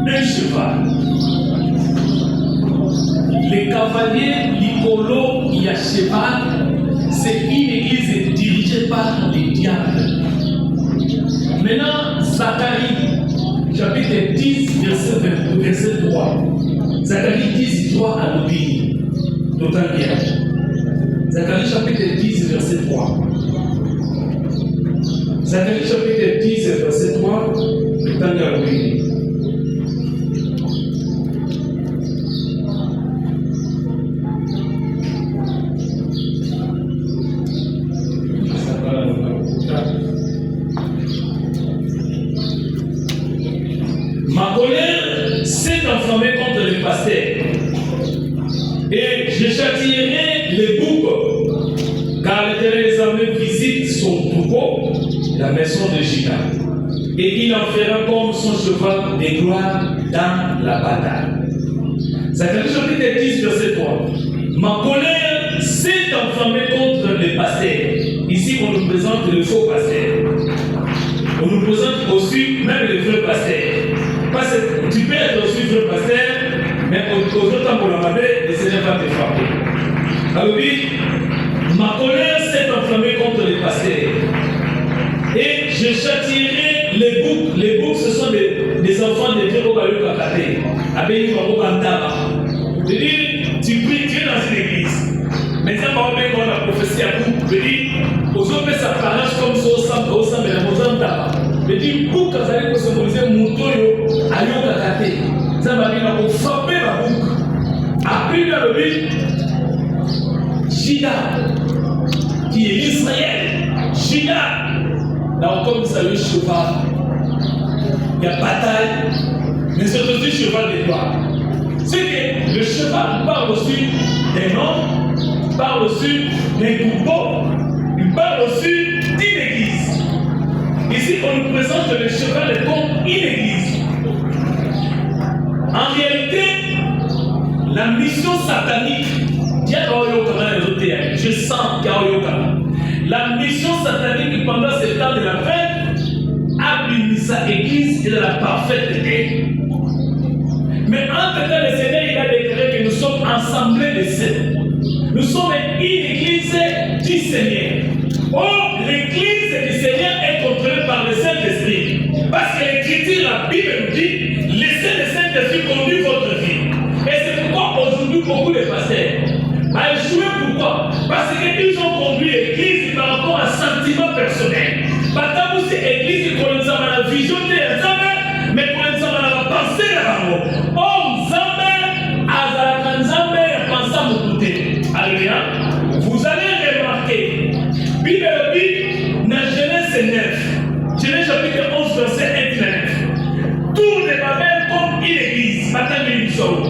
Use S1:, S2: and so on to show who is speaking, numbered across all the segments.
S1: un cheval. Les cavaliers, l'icolo, il y a cheval. C'est une église dirigée par les diables. Maintenant, Zacharie, chapitre 10, verset 3. Zacharie 10, 3 à l'obéir. Total bien. Zacharie chapitre 10, verset 3. Zacharie chapitre 10, verset 3. Total à l'obéir. Ma colère s'est enflammée contre les pasteurs, et je châtierai les boucs, car l'Éternel des armées visite son troupeau, la maison de Juda, et il en fera comme son cheval de gloire dans la bataille. Zacharie chapitre 10, verset 3. Ma colère s'est enflammée contre les pasteurs. Ici, on nous présente le faux pasteur. On nous présente aussi même les vrais pasteurs. Parce que tu peux être aussi vrai pasteur, mais aux autres temps pour la main, le Seigneur va te frapper. Alors oui, ma colère s'est enflammée contre les pasteurs. Et je châtierai les boucs. Les boucs, ce sont des enfants de Dieu au Bayu Kakate. Avec une Kantaba. C'est-à-dire, tu pries, tu es dans une église. Mais ça va même dans la prophétie à bouc. C'est-à-dire, aux autres, ça paraît comme ça, au sein de la Mozambique. Mais dit bouc, quand vous allez symboliser Moutoyo, Ayo Kakate, ça va venir pour frapper la bouc. Après, il y a le but, Juda, qui est Israël. Juda, là encore, vous savez, cheval. Il y a bataille, mais c'est aussi cheval de gloire. C'est que le cheval parle aussi des noms, parle aussi des troupeaux, il parle aussi d'une église. Ici, on nous présente le cheval comme une église. En réalité, la mission satanique, je sens qu'il y a la mission satanique pendant ce temps de la fête a béni sa église et de la parfaite paix. Mais entre-temps, le Seigneur il a déclaré que nous sommes assemblés de saints. Nous sommes une église du Seigneur. Oh, l'église du Seigneur est contrôlée par le Saint-Esprit. Parce que l'Écriture, la Bible nous dit, laissez le Saint-Esprit conduire votre vie. Et c'est pourquoi aujourd'hui beaucoup de pasteurs a échoué. Pourquoi? Parce qu'ils ont conduit l'église par rapport à un sentiment personnel. Parce que c'est l'église qui connaît la vision des hommes, mais connaît la pensée de l'amour. Oh, Zambé, Azalakan Zambé, pensez à mon côté. Alléluia. Vous allez remarquer, Bible dit, dans Genèse 9, Genèse chapitre 11, verset 1 à 9. Tour de Babel comme une église. Maintenant, il sort.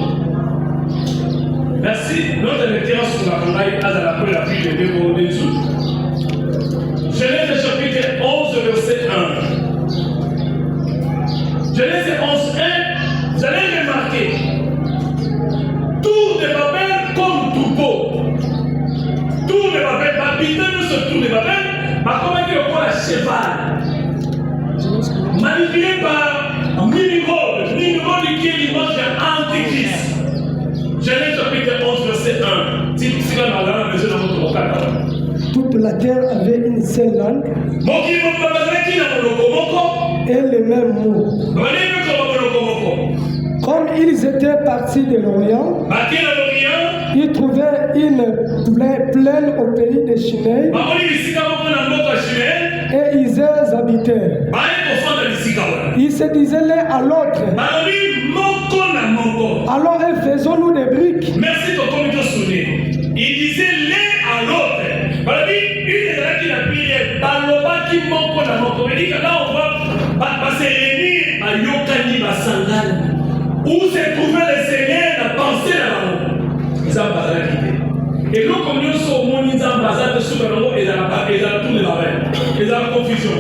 S1: Merci. Notre lecture sur la Bible, à la première pluie de Bébo de dessous. Genèse chapitre 11, verset 1. Genèse 11, 1, vous allez remarquer. Tour de Babel comme troupeau. Tour de Babel, habitez-nous ce tour de Babel, comment il y a un cheval. Manipulé par Nimrod. Nimrod qui est l'image de Antichrist. Genèse chapitre 11, verset 1. Si la malade, monsieur dans votre vocal.
S2: Toute la terre avait une seule langue et les mêmes mots. Comme ils étaient partis de l'Orient, ils trouvaient une plaine au pays de Shiné et ils y habitaient. Ils se disaient l'un à l'autre, alors faisons-nous des briques.
S1: Merci pour ton souvenir. Il disait l'un à l'autre. Une des la prière, Baloba qui manque la mort. Là, on va se réunir à Yokani Basangan. Où se trouvait le Seigneur, la pensée de l'amour. Ils ont pas quitté. Et nous, comme nous sommes au monde, ils ont basé sur le nom et ils ont tout le label. Ils ont la confusion.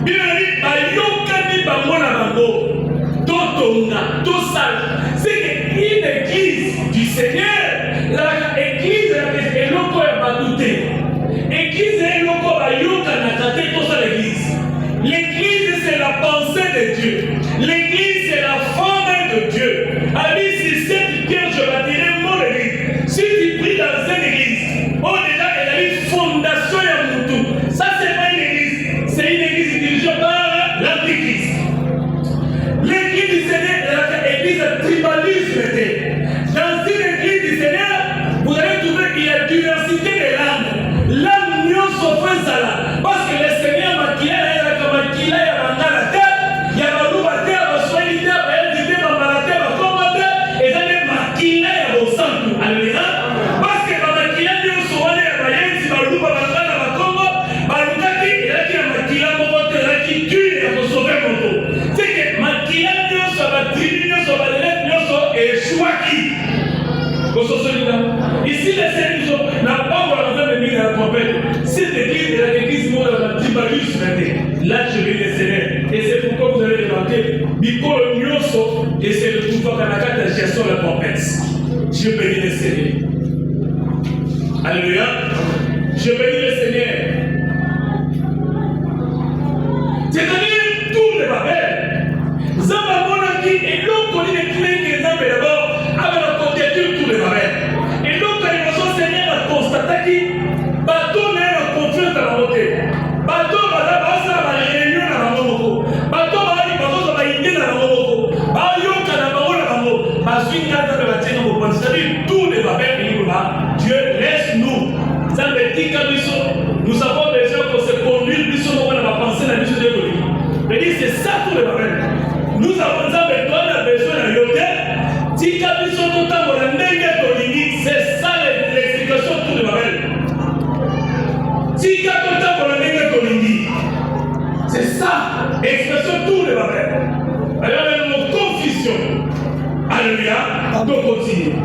S1: Bien dit, Yokani Bamona Totonga, tout ça. C'est une église du Seigneur. L'église est l'eau qui a douté. L'église est l'eau qui a douté. L'église, c'est la pensée de Dieu. L'église, c'est la foi de Dieu. A dit, si cette pierre, je bâtirai mon église. Si tu pries dans une église, oh déjà, il y a une fondation à Moutou. Ça, c'est pas une église. C'est une église dirigée par l'Antichrist. L'église du Seigneur est l'église tribalisme. Dans une église du Seigneur, vous allez trouver qu'il y a diversité des langues. L'âme mieux s'offre ça là. Parce que le Seigneur m'a qu'il y a la terre, il y a la roue à terre, la soie de terre, il y a des malades, la commande, et ça n'est pas qu'il y a au centre. Alléluia. Parce que dans la qu'il y a des soins, il y a des si la roue à la terre, la commande, il y a qui est la moto, il y a qui tue, il y a pour sauver mon dos. C'est que ma qu'il y a des sur la tribu, sur la lettre, et Chouaki. Ici, les Seigneurs n'a pas encore mis dans la trompette. Cette église est l'église de la tribalus. Là, je vais les Seigneurs. Et c'est pourquoi vous allez remarquer, Bikolo Nyoso, et c'est le pouvoir Kanaka de la gestion de la trompette. Je bénis les Seigneurs. Alléluia. Je bénis les Seigneurs. C'est-à-dire, tout le Babel. Zamba Monaki et l'autre colline de clés qui est d'abord, avec la conjecture tout le Babel. Et l'autre animation Seigneur a constaté que bateau n'est pas confiance dans la montée. Bateau va la réunion dans la moto. Bateau va idée dans la moto. Bayoka dans la moto. Baswinga dans la tienne au point. C'est-à-dire tout le Babel et Dieu laisse-nous. Ça veut dire que nous avons besoin de se conduire, nous avons pensé dans la mission de Dieu. Mais c'est ça tout le Babel. Nous avons besoin de yoter. Si Kabiso Totango la Nenge, c'est ça l'explication de tout le Babel. Si Kabiso la Nenge, c'est ça l'explication de tout le Babel. Alors, nos confusions. Alléluia. On peut continuer.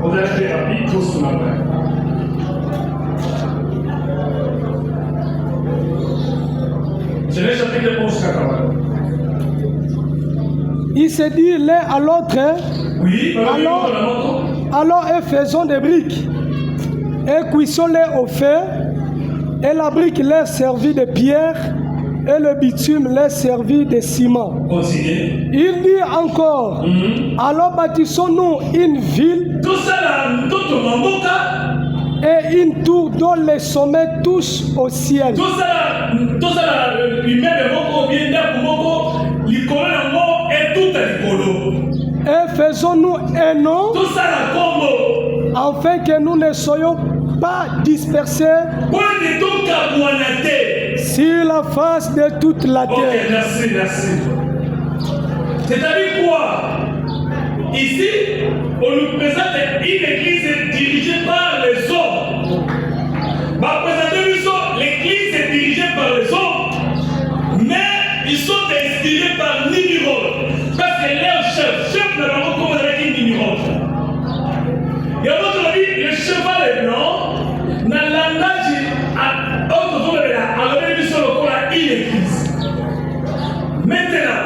S1: On va faire rapide tout ce matin. Genèse chapitre 11, 80.
S2: Il se dit l'un à l'autre,
S1: oui,
S2: alors faisons des briques et cuissons-les au feu, et la brique leur servit de pierre et le bitume leur servit de ciment.
S1: Continuez.
S2: Il dit encore, alors bâtissons-nous une ville et une tour dont les sommets touchent au ciel. Et faisons-nous un nom afin que nous ne soyons pas dispersés sur la face de toute la terre.
S1: Okay, merci. C'est-à-dire quoi? Ici, on nous présente une église dirigée par les hommes. L'église est dirigée par les hommes, mais ils sont inspirés par Nimrod. Parce que leur chef ne va pas comprendre qui Nimrod. Et à votre avis, le cheval est blanc, dans la nage, à autre chose, à l'origine sur le corps, il église. Maintenant,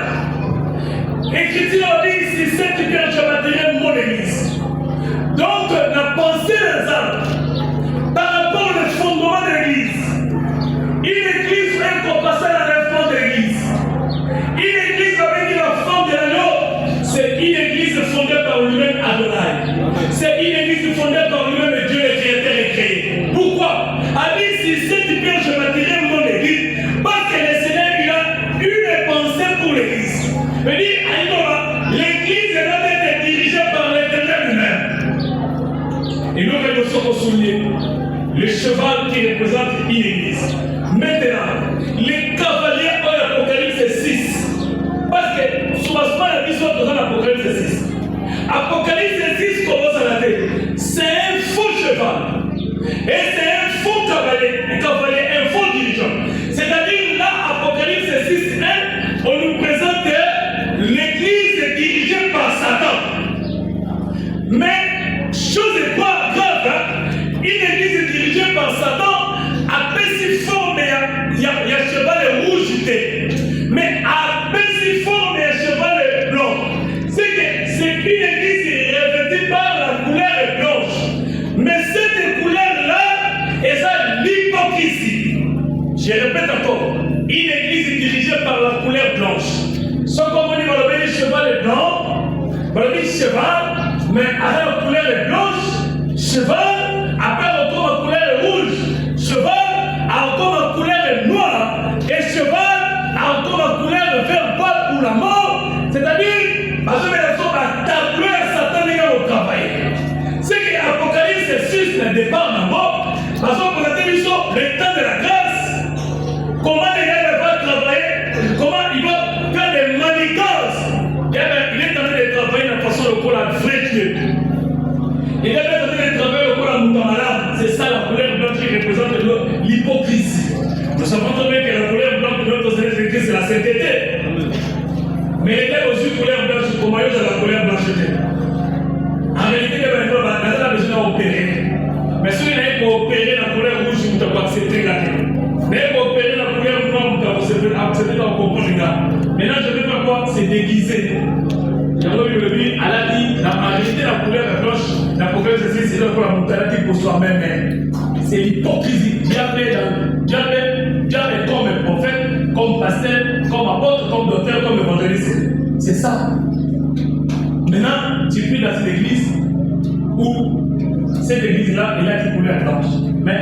S1: l'Écriture dit si cette pierre je bâtirai mon église. Donc, la pensée des hommes par rapport au fondement de l'église. Une église est compassée à la réforme de l'église. Une église avec la forme de l'agneau, c'est une église fondée par lui-même Adonai. C'est une église fondée par lui-même Dieu le Créateur et créé. Pourquoi? A dit si cette pierre je bâtirai mon église, parce que le Seigneur il a une pensée pour l'église. Il dit, l'église est là d'être dirigée par l'Éternel lui-même. Et nous devons souligner le cheval qui représente une église. Maintenant, les cavaliers en Apocalypse 6. Parce que souvent la vision dans l'Apocalypse 6. Apocalypse 6 commence à la tête. C'est un faux cheval. Et c'est un faux cavalier, un faux dirigeant. C'est-à-dire là, Apocalypse 6, 1, on nous présente l'église est dirigée par Satan. Mais, chose n'est pas grave, une église dirigée par Satan, à Pessiforme, il y a cheval rouge. Mais à Pessiforme, il y a cheval blanc. C'est une église revêtue par la couleur blanche. Mais cette couleur-là, elle est Je répète encore, une église dirigée par la couleur blanche. Ce qu'on dit, le cheval est blanc, le cheval, mais avec la couleur blanche, cheval, après encore la couleur rouge, cheval, encore la couleur noire, et cheval, encore la couleur vert pâle pour la mort, c'est-à-dire, parce que les hommes ont tableau et Satan est au travail. C'est que l'Apocalypse 6 ne départ dans la mort, parce qu'on vous a dit le temps de la grâce, comment les gars vont travailler, comment ils vont faire des manigances. Il est en train de travailler de façon au la vraie Dieu. Il est en train de travailler au la moutamala. C'est ça la couleur blanche qui représente l'hypocrisie. Nous savons très bien que la couleur blanche de notre Seigneur, c'est la sainteté. Mais il était aussi couleur blanche, comme ailleurs de la couleur blancheté. En réalité, il a besoin d'opérer. Mais si vous n'avez pas opéré la couleur rouge, vous n'avez pas accepté la tête. Vous n'avez pas opéré la couleur blanche, vous n'avez pas accepté la comprendre les gars. Maintenant, je vais faire quoi? C'est déguisé. Il y a elle a dit, en réalité, la couleur blanche, la couleur ceci, c'est pour la mortalité pour soi-même. C'est l'hypocrisie. Diable comme prophète, comme pasteur, comme apôtre, comme docteur, comme évangéliste. C'est ça. Maintenant, tu pries dans cette église où cette église-là, elle a une couleur blanche. Mais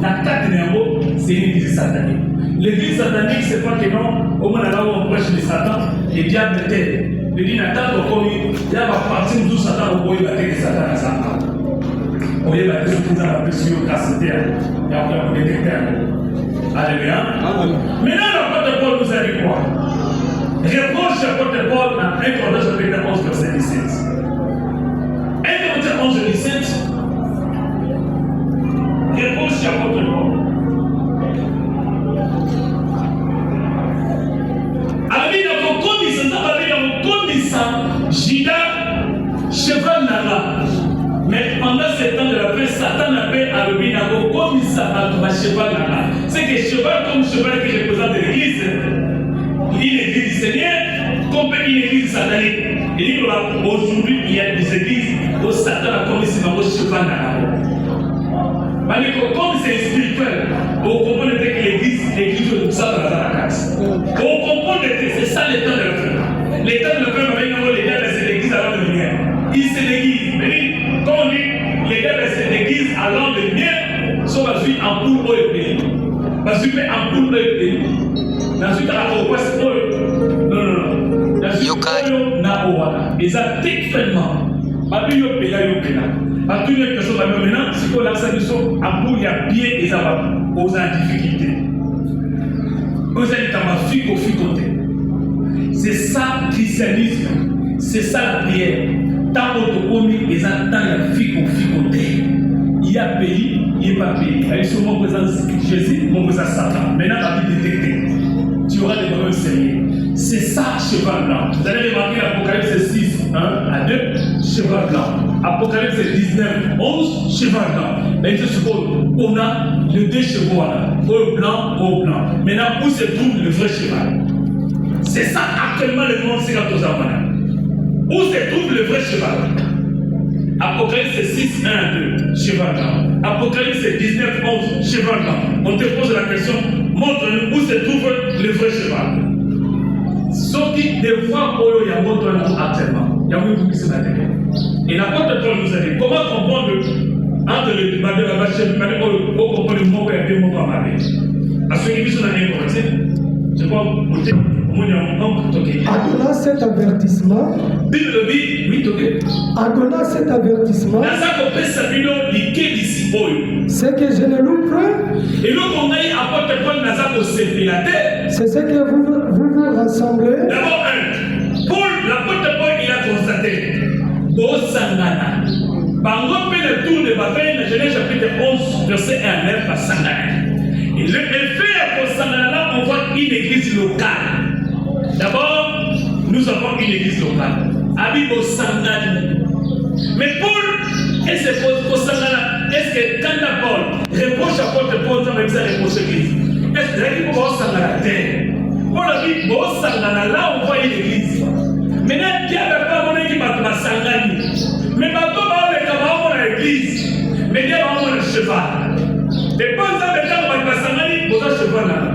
S1: la carte numéro, c'est une église satanique. L'église satanique, c'est pas que non, au moins là où on prêche les Satan, les diables étaient. Le dit Nathan, il y a une partie où Satan, où il va être Satan à Satan. Où il va être tout dans la pression, grâce à terre, et après on est éternel. Alléluia. Maintenant, l'apôtre Paul nous a dit quoi? Reproche l'apôtre Paul dans 1 Corinthiens chapitre 11, verset 17. 1 Corinthiens 11, 17. Reproche l'apôtre Paul. Judas, cheval nana. Mais pendant ce temps de la paix, Satan a fait à l'obénago comme il s'appelle cheval nana. C'est que cheval comme cheval qui représente l'église, une église du Seigneur, comme une église satanique. Et dit aujourd'hui, il y a des églises où Satan a commis ce cheval nana. Comme c'est spirituel, on comprend que l'église de Satan dans la casse. On comprend que c'est ça l'état de la fin. L'état de la fin, les gars, c'est l'église allant de lumière. Il c'est l'église. Mais quand on dit les gars, c'est l'église allant de lumière, sont basés en poule au pays. Parce que en poule au pays. Dans une à l'ouest, non. Dans une na owana. Ils ont techniquement. Babi yo pela yo pela. À toutes les personnes maintenant, si on a ça, ils sont en poule, il y a bien des avancées aux difficultés. Vous allez dans ma fille au fil côté. C'est ça le christianisme, c'est ça la prière. Tant qu'on il y a la fille au fil côté. Il y a pays, il n'y a pas pays. Il y a sur mon présent Jésus, mon présent Satan. Maintenant, la vie détectée. Tu auras des problèmes sérieux. C'est ça, cheval blanc. Vous allez remarquer l'Apocalypse 6, 1 à 2, cheval blanc. Apocalypse 19, 11, cheval blanc. Mais je suppose, on a les deux chevaux là, au blanc. Maintenant, où se trouve le vrai cheval? C'est ça actuellement le monde, c'est quand aux enfants. Où se trouve le vrai cheval? Apocalypse 6, 1 à 2, cheval blanc. Apocalypse 19, 11, cheval blanc. On te pose la question, montre-nous où se trouve le vrai cheval. Sauf que des fois, il y a un autre actuellement. Il y a un qui se bat. Et l'apôtre Paul nous a dit comment comprendre entre le débat de la vache et le mot comprendre le mot et le mot à ma vie. À ceux qui sont dans les correctifs, je crois que
S2: en donnant cet avertissement, c'est que je ne loupe point. C'est ce que vous rassemblez.
S1: D'abord, l'apôtre Paul, il a constaté Bosangana. Bango fait le tour de bataille dans Genèse chapitre 11, verset 1 à 9 à Sangana. Et le fait à Bosangana, là, on voit une église locale. D'abord, nous avons une église locale. Abibo Sangana. Mais Paul, est-ce que Bosangana, est-ce que quand Paul reproche à Paul, ça va reprocher l'église? Est-ce que vous avez Sangana terre? Paul a dit Bosangana, là, on voit une église. Maintenant, Dieu n'a pas montré qu'il va te Sangani. Mais maintenant, on va l'église. Mais Dieu va le cheval. Et pas ça, mais quand on va Sangani, on va le cheval là.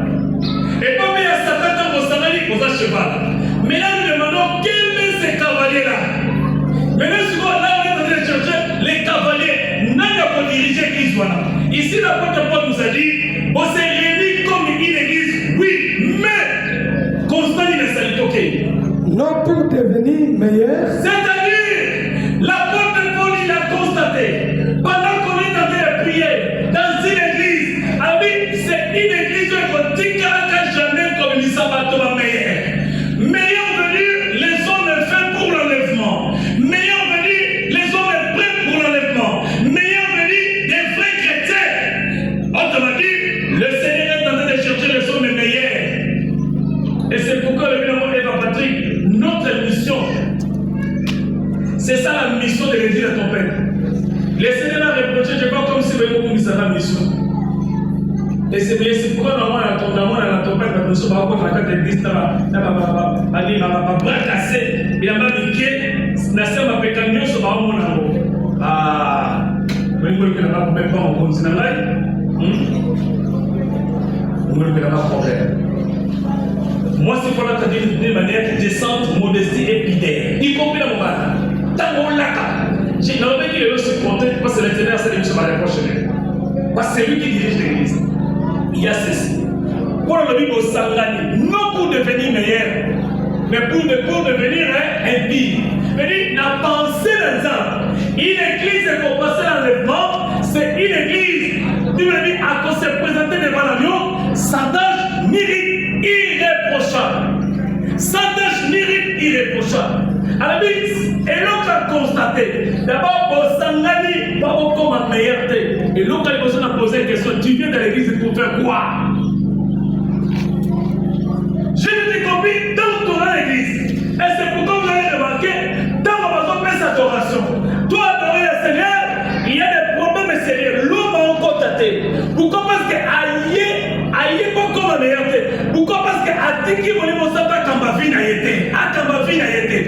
S1: Ici, l'apôtre Paul nous a dit, on s'est réunis comme une église, oui, mais constant il ne s'est toqué.
S2: Non pour devenir meilleur.
S1: C'est-à-dire, l'apôtre Paul, il a constaté, pendant qu'on est en train de prier dans une église, c'est une église où on dit qu'il n'y a jamais comme il s'abattra meilleur. Meilleur venir, les hommes faits pour l'enlèvement. Meilleur venir, les hommes prêts pour l'enlèvement. Meilleur venir, des vrais chrétiens. Autrement dit, le Seigneur est en train de chercher les hommes meilleurs. Et c'est pourquoi le bien Eva Patrick, notre mission, c'est ça la mission de l'église de ton père. Le Seigneur a reproché, je vois comme si vous mis la mission. Et c'est pourquoi normalement la tempête va nous avoir contre la carte d'église bras cassé et la main niquée la sœur m'a fait camion sur ma mon amour mais vous que la même pas en continent là vous que la problème moi c'est pour la dire de manière décente modestie et fidèle y compris la moment tant on l'a j'ai n'avais qu'il est aussi compté parce que le Seigneur c'est lui qui va reprocher parce que c'est lui qui dirige l'église. Il y a ceci. Pour le Bible Sangani, non pour devenir meilleur, mais pour devenir impie. C'est-à-dire, la pensée des hommes. Une église pour passer l'enlèvement, c'est une église qui veut dire à cause de se présenter devant l'agneau, sans tâche ni rite irréprochable. Sans tâche ni rite irréprochable. Alors, et l'autre a constaté, d'abord, pour Sangani, pas comme un meilleur thé. Et l'autre a besoin de poser une question, tu viens de l'église pour faire quoi? Je ne t'ai compris dans ton église. Et c'est pourquoi vous avez remarqué, dans ma façon de faire adoration, toi adorer le Seigneur, il y a des problèmes sérieux. L'homme a encore tâté. Pourquoi? Parce que aïe pas comme un meilleur thé. Pourquoi? Parce que à Tiki, mon niveau s'appelle Kambavine a été. À Kambavine a été.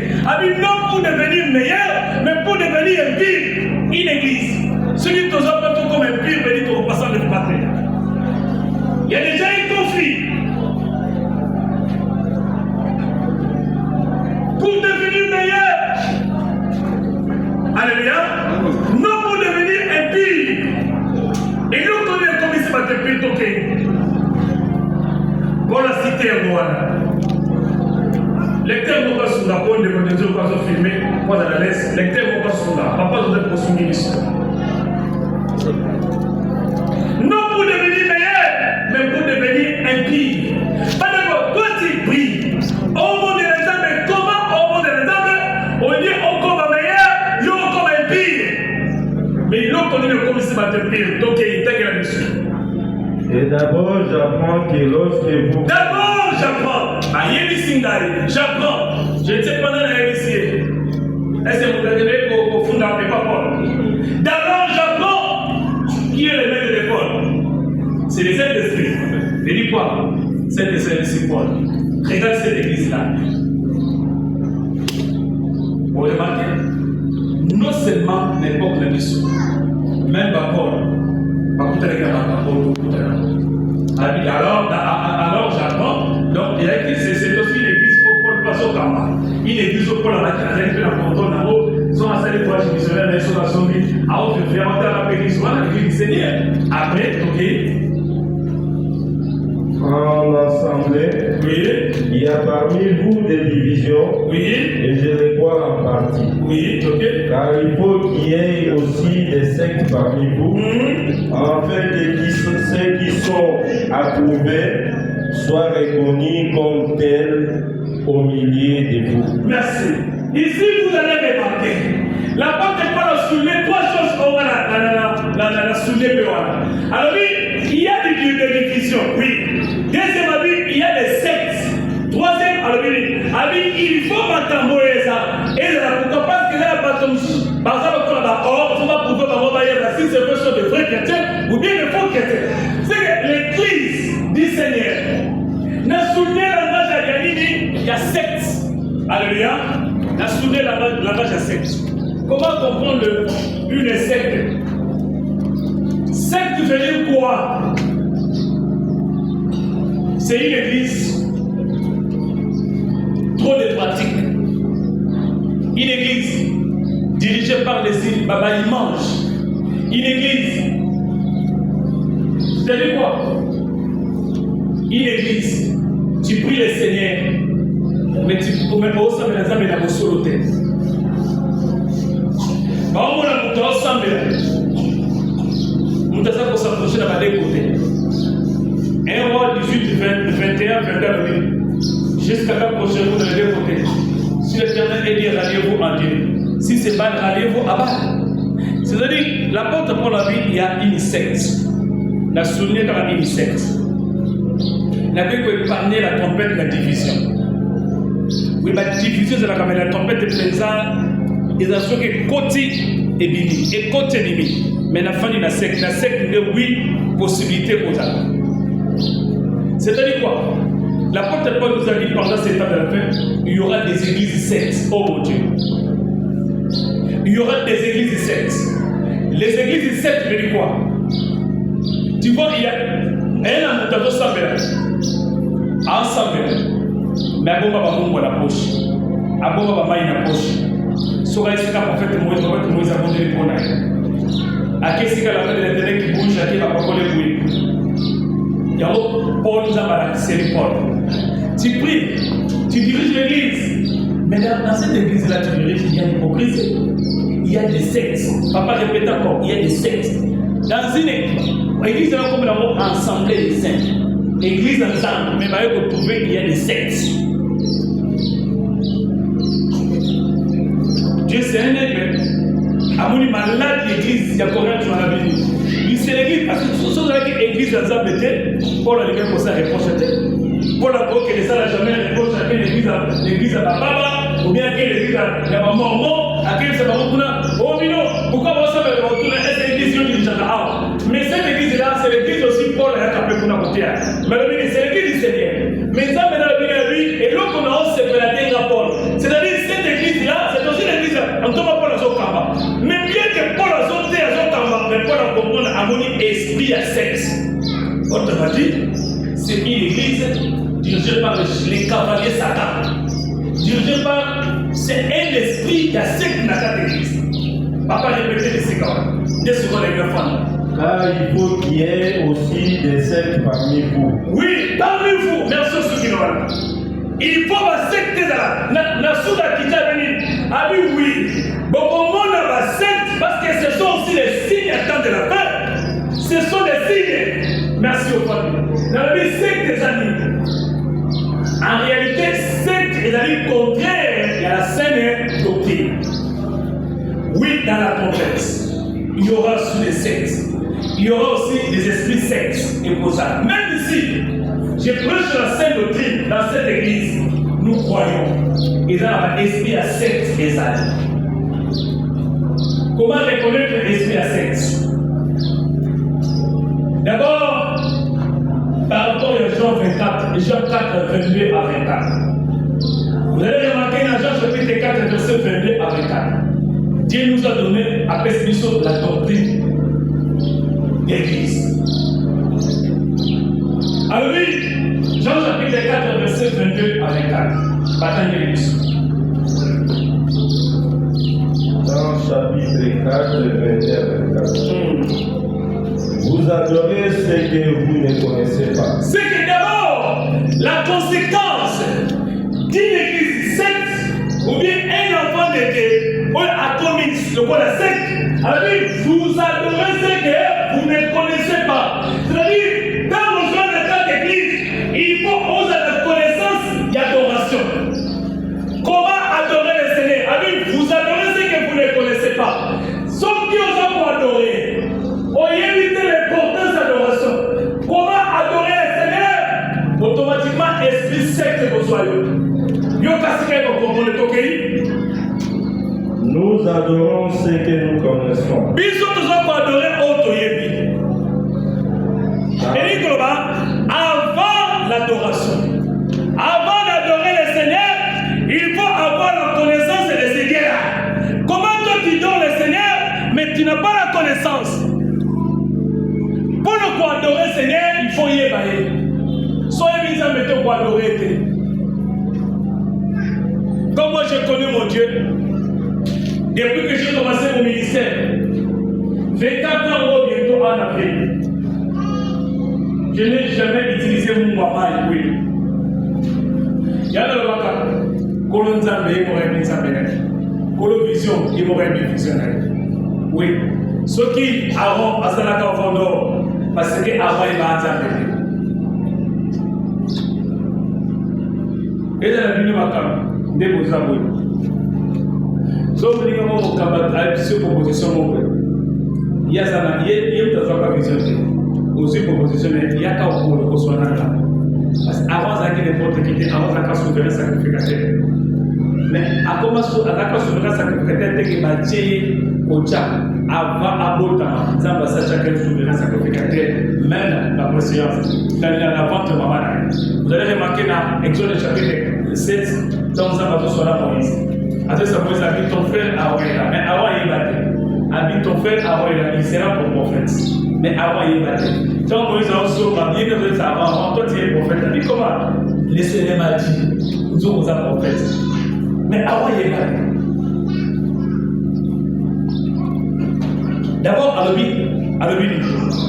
S1: Non pour devenir meilleur, mais pour devenir impie, une église. Celui qui nous a fait comme impie, venir au passant de battre. Il y a déjà un conflit. Pour devenir meilleur. Alléluia. Non pour devenir impie. Et nous connaissons comme il se battait plus toqué. Pour la cité à Rwanda. Lecteur ne va pas sur la bonne de contention pas filmé, pas à la laisse. Lecteur ne va pas sur la papa doit être poursuivi ici. Non pour devenir meilleur, mais pour devenir impie. Pas d'abord, toi tu pries. Au monde de l'examen, comment au monde de l'examen, on dit encore va meilleur, yo encore impie. Mais l'autre on dit le commissaire de pire, donc il t'a la mission.
S3: Et d'abord, j'apprends que lorsque vous...
S1: D'abord, j'apprends. J'apprends. Je ne sais pas dans la ici. Est-ce que vous avez au fond d'un pas d'abord, j'apprends qui est le maître de Paul. C'est les ailes d'esprit. Mais dis quoi? C'est les ailes de Paul. Regarde cette église-là. Vous remarquez? Non seulement n'importe la mission, même pas Paul. Alors j'apprends. Donc il y a c'est aussi l'église pour passer au Kamba. Une église pour la maternelle qui la cantonne en haut. Sont à celle fois missionnaire les choses à son vie. À haut de faire monter la péninsule l'église du Seigneur. Après, ok.
S3: En assemblée,
S1: Oui.
S3: il y a parmi vous des divisions,
S1: Oui.
S3: et je les crois en partie.
S1: Oui, ok.
S3: Car il faut qu'il y ait aussi des sectes parmi vous, afin que ceux qui sont approuvés soient reconnus comme tels au milieu de vous.
S1: Merci. Ici, vous allez remarquer. La porte n'est pas soulever trois choses. On va la soulever. Alors, oui, il y a des divisions. Oui. Deuxième avis, il y a des sectes. Troisième, alors, il faut m'attendre ça. Et là, pourquoi? Parce que là, par exemple, on va prouver si ces personnes sont de vrais chrétiens ou bien de faux chrétiens. C'est que l'église du Seigneur n'a soulevé la marche à Galilée, il y a secte. Alléluia. N'a soulevé la marche à secte. Comment comprendre une secte? Secte veut dire quoi? C'est une église trop de pratiques. Une église dirigée par les îles, Baba, ils mangent. Une église C'est-à-dire quoi? Une église, tu pries le Seigneur, mais tu ne peux pas ensemble dans la solo tête. Par contre, on a ensemble. Nous devons s'approcher dans les côtés. 1 roi 18, 21, 22, jusqu'à quand prochainement dans les deux côtés. Si l'Éternel est dit, ralliez-vous en Dieu. Si c'est mal, ralliez-vous à bas. C'est-à-dire, l'apôtre Paul a dit, il y a une secte. La souvenir dans une secte. La Bible peut épargner la trompette de la division. Oui, la division, c'est la trompette de présent. Ils ont fait que côté et bimi. Et côté bimi. Mais la fin de la secte de 8 possibilités aux autres. C'est-à-dire quoi? L'apôtre Paul nous a dit pendant cet temps de la fin, il y aura des églises sectes. Oh mon Dieu. Il y aura des églises sectes. Les églises sectes, je dis quoi? Tu vois, il y a un amour ensemble. Mais à bon baba la poche. À bon baba la poche. Sora ici quand prophète Moïse a abandonné pour naï. À qu'est-ce que la fin de l'intérêt qui bouge, à qui va pas coller pour lui. Il y a Paul nous a balancé Paul. Tu pries, tu diriges l'église. Mais dans cette église-là, tu diriges, il y a une hypocrisie. Il y a des sectes. Papa répète encore, il y a des sectes. Dans une église, comme la mot assemblée des saints. Église ensemble, mais vous trouvez qu'il y a des sectes. Dieu c'est un être. À mon malade l'église, il y a combien de gens à la vie? Il c'est l'église, parce que tout ce qui est église ensemble était, Paul a dit que ça reproche. Paul a dit que ça n'a jamais reproché à l'église à Baba, ou bien à l'église à Mormon, à quelle c'est Baba. Oh, Mino, pourquoi vous savez retourner à cette église du Jacques? Mais cette église-là, c'est l'église aussi Paul a capé pour nous côté. Mais c'est l'église du Seigneur. Mais ça, maintenant, lui, et l'autre qu'on a aussi c'est la terre à Paul. C'est-à-dire, cette église-là, c'est aussi l'église, en tout cas, Paul a son combat. Mais bien que Paul a son terre à son combat, mais Paul a compris harmonie esprit à sexe. Autrement dit, c'est une église dirigée par les cavaliers Satan. Dirigée par, c'est un esprit qui a secte dans cette église. Papa répétait les séquences. Des secondes les enfants.
S3: Car il faut qu'il y ait aussi des sectes parmi vous.
S1: Oui, parmi vous, merci ceux qui nous ont. Il faut la secte là. La souda qui t'a venu. Ah oui. Bon, comment on a la secte? Parce que ce sont aussi les signes à temps de la fin. Ce sont des signes. Merci au Père. Dans la vie, secte des amis. En réalité, secte est la vie contraire à la saine doctrine. Oui, dans la contexte, il y aura aussi des sectes. Il y aura aussi des esprits sectes et pour ça. Même ici, je prêche la sainte doctrine dans cette église. Nous croyons. Il y a un esprit à secte et ça. Comment reconnaître l'esprit à secte? D'abord, par rapport à Jean 24, Jean 4, 22 à 24. Vous allez remarquer dans Jean chapitre 4, verset 22 à 24. Dieu nous a donné à Pesmiso la doctrine d'église. Alors oui, Jean chapitre 4, verset 22 à 24. Bataille d'église.
S3: Jean chapitre 4, 22 à 24. Vous adorez ce que vous ne connaissez pas.
S1: C'est que d'abord, la conséquence d'une église secte, ou bien un enfant de Dieu, atomique, le quoi la secte, alors vous adorez ce que vous ne connaissez pas. C'est-à-dire, dans nos jeunes états d'église, il faut oser la connaissance et l'adoration. Comment adorer le Seigneur? Alors, vous adorez ce que vous ne connaissez pas. Sauf qui osent vous adorer. Éviter l'importance de l'adoration. Comment adorer le Seigneur? Automatiquement, esprit secte vos soyeux.
S3: Nous adorons ce que nous connaissons.
S1: Avant l'adoration, avant d'adorer le Seigneur, il faut avoir la connaissance de ce Dieu-là. Comment toi tu donnes le Seigneur, mais tu n'as pas la connaissance? Pour nous adorer le Seigneur, il faut y évaluer. Soyez mis à mettre pour adorer. Comme moi je connais mon Dieu, depuis que j'ai commencé mon ministère, 24 ans bientôt en Afrique. Je n'ai jamais utilisé mon wama et oui. Il y a le waka. Kolon Zambé, il m'aurait mis Zambé. Kolon Vision, il m'aurait mis visionnaire. Oui. Ceux qui avant Asalaka au fond parce que avant il va Zambé. Et dans la vie de ma femme, des beaux amours. Sauf que nous avons une proposition. Il y a ça, il y a une vision. Aussi proposition, il y a qu'à au cours de son âge. Parce qu'avant, ça qui est n'importe qui, avant, ça a souverain sacrificateur. Mais à commencer à la souverain sacrificateur, c'est que Mathieu, Ocha, avant Abota, ça va s'acheter souverain sacrificateur, même la préséance, dans la vente de Maman. Vous allez remarquer dans Exode chapitre 7, dans ça va tout la Moïse. Après ça, Moïse habite ton frère à Ouéla, mais avant il va dire, habite ton frère à Ouéla, il sera pour prophète. Mais avant il va dire, quand Moïse a reçu ma bien de ça avant, toi tu es prophète. Il dit comment? Le Seigneur m'a dit, nous sommes prophètes. Mais avant il va dire. D'abord, à l'objet,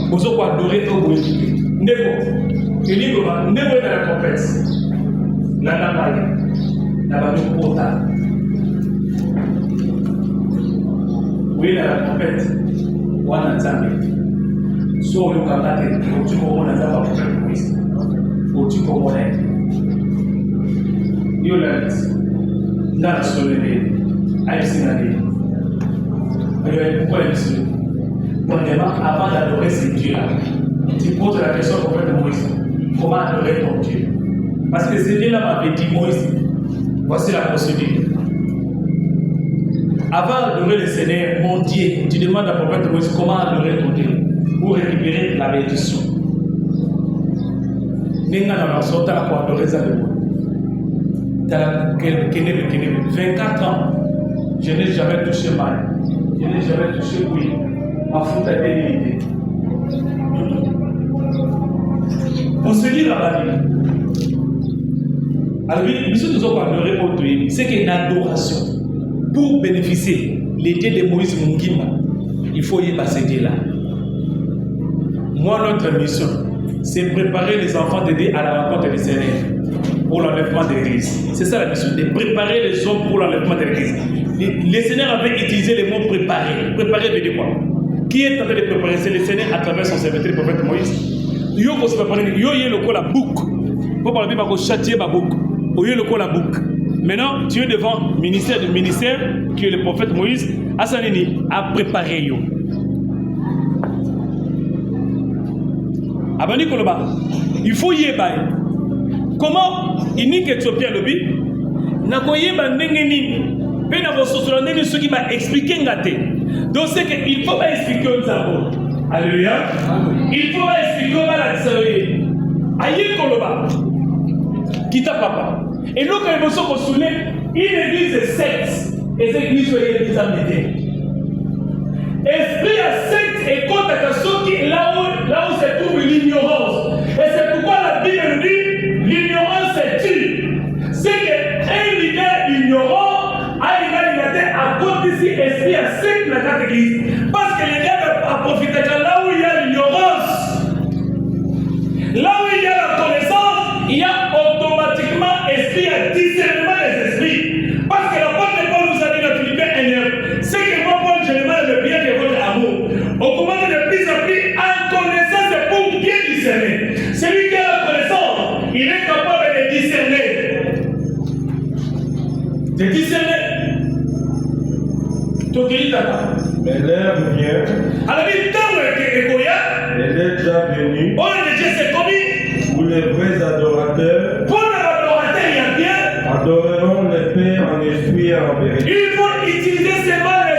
S1: vous avez adoré au bout. Nebo, il dit comment? Nebo est dans la trompette. La napaille, la bateau portable. Oui, dans la trompette, on a Zambé. Sur le canal, tu comprends les affaires pour faire Moïse. Tu comprends les. Yo la liste. Dans la soleil, à Isinade. Pourquoi Isinade? Avant d'adorer ces dieux-là, tu poses la question au prophète Moïse. Comment adorer ton Dieu? Parce que ces dieux-là m'avaient dit Moïse. Voici la procédure. Avant d'adorer le Seigneur, mon Dieu, tu demandes à prophète Moïse comment adorer ton Dieu pour récupérer la bénédiction. Nenga na masota la pour adorer ça de moi. 24 ans, je n'ai jamais touché mal. Je n'ai jamais touché oui. Ma faute a été limitée. Pour se dire à la vie, alors nous avons adoré pour toi, c'est qu'une adoration. Pour bénéficier les dieux de Moïse Mungima, il faut y passer de là. Moi, notre mission, c'est préparer les enfants de Dieu à la rencontre du Seigneur pour l'enlèvement de l'Église. C'est ça la mission, de préparer les hommes pour l'enlèvement de l'Église. Le Seigneur avait utilisé le mot préparer. Préparer veut dire quoi? Qui est en train de préparer? C'est le Seigneur à travers son serviteur, le prophète Moïse. Yo ko se préparer, yo yé le ko la bouc. Pour parler ba ko châtier ba bouc. Yo yé le ko la bouc. Maintenant, tu es devant le ministère du ministère qui est le prophète Moïse. Asanini a préparé yo. Abani Koloba, il faut y aller. Comment il n'y a qu'Éthiopien le but? Nakoye bandengeni. Mais dans vos sociologues, ceux qui m'a expliqué ngate. Donc c'est qu'il faut pas expliquer aux arbres. Alléluia. Il faut pas expliquer aux malades. Aïe Koloba. Kita papa. Et nous quand ils sont consulés, une église de secte. Et cette église est l'église américaine. Esprit à secte et contre à ceux qui là où se trouve l'ignorance. Et c'est pourquoi la Bible nous dit l'ignorance est tue. C'est qu'un leader ignorant a égalité à cause d'ici esprit à secte dans la église. Parce que les gars a profité de là où il y a l'ignorance. Là où il y a la connaissance, il y a automatiquement esprit à discernement des esprits. Parce que l'apôtre Paul nous a dit dans Philippiens 1, c'est que moi, Paul, je demande le bien de votre amour. On commande de plus en plus en connaissance pour bien discerner. Celui qui a la connaissance, il est capable de discerner. De discerner.
S3: Mais l'heure vient.
S1: Alors, il
S3: Elle est déjà venue.
S1: Pour
S3: les vrais adorateurs adoreront le Père en esprit et en vérité.
S1: Il faut utiliser ces mots.